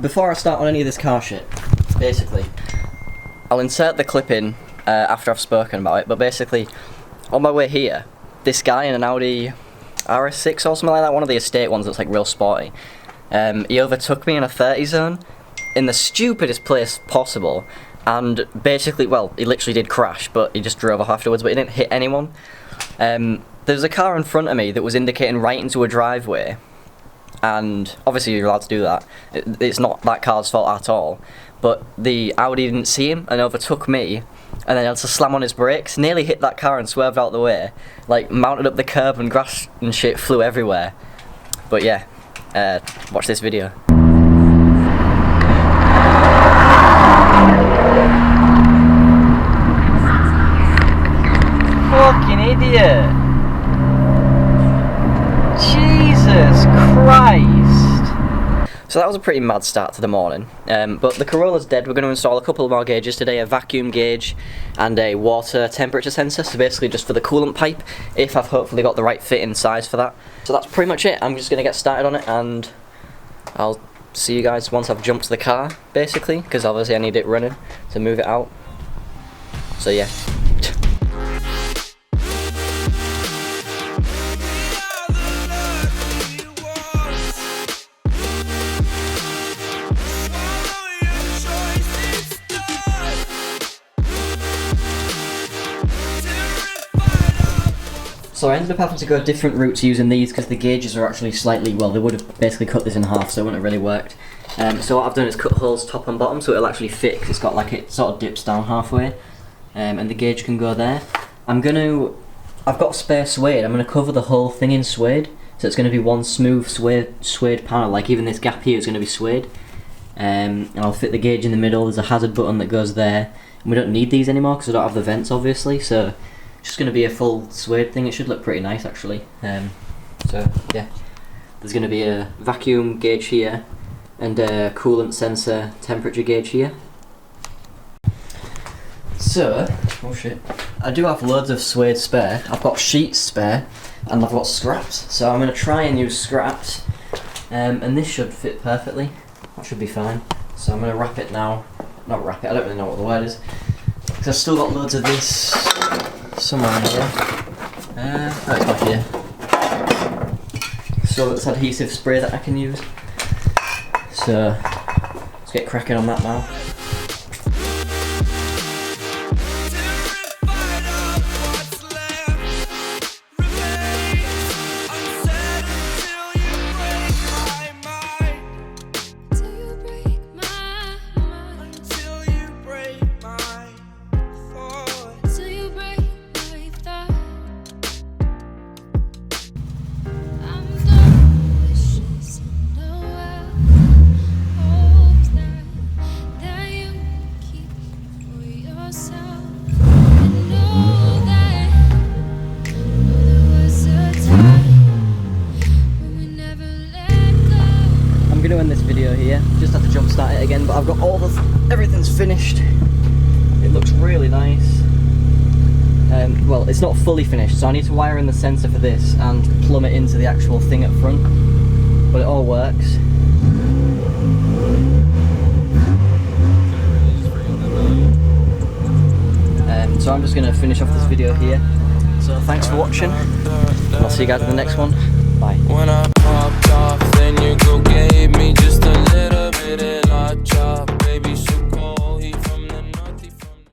before I start on any of this car shit, basically, I'll insert the clip in after I've spoken about it, but basically, on my way here, this guy in an Audi RS6 or something like that, one of the estate ones that's like real sporty, he overtook me in a 30 zone in the stupidest place possible, and basically, well, he literally did crash, but he just drove off afterwards, but he didn't hit anyone. There's a car in front of me that was indicating right into a driveway, and obviously you're allowed to do that. It's not that car's fault at all, but the Audi didn't see him and overtook me, and then had to slam on his brakes, nearly hit that car and swerved out the way, like mounted up the curb and grass and shit flew everywhere. But yeah, watch this video. Fucking idiot! Jesus Christ! So that was a pretty mad start to the morning, but the Corolla's dead. We're going to install a couple more gauges today, a vacuum gauge and a water temperature sensor, so basically just for the coolant pipe, if I've hopefully got the right fitting size for that. So that's pretty much it. I'm just going to get started on it, and I'll see you guys once I've jumped the car, basically, because obviously I need it running to move it out. So yeah. So I ended up having to go different routes using these because the gauges are actually slightly, well, they would have basically cut this in half, so it wouldn't have really worked. So what I've done is cut holes top and bottom so it'll actually fit, 'cause it's got like, it sort of dips down halfway, and the gauge can go there. I've got spare suede. I'm going to cover the whole thing in suede, so it's going to be one smooth suede panel, like even this gap here is going to be suede. And I'll fit the gauge in the middle. There's a hazard button that goes there, and we don't need these anymore because I don't have the vents obviously, so just going to be a full suede thing. It should look pretty nice actually. So yeah, there's going to be a vacuum gauge here and a coolant sensor temperature gauge here. So, oh shit, I do have loads of suede spare. I've got sheets spare and I've got scraps, so I'm going to try and use scraps, and this should fit perfectly. That should be fine. So I'm going to wrap it now. Not wrap it, I don't really know what the word is, because I've still got loads of this somewhere in here. Oh, it's back here. So it's adhesive spray that I can use. So let's get cracking on that now. I'm going to end this video here, just have to jump start it again, but I've got everything's finished. It looks really nice. Well, it's not fully finished, so I need to wire in the sensor for this and plumb it into the actual thing up front, but it all works. So I'm just going to finish off this video here. So thanks for watching, and I'll see you guys in the next one. Bye.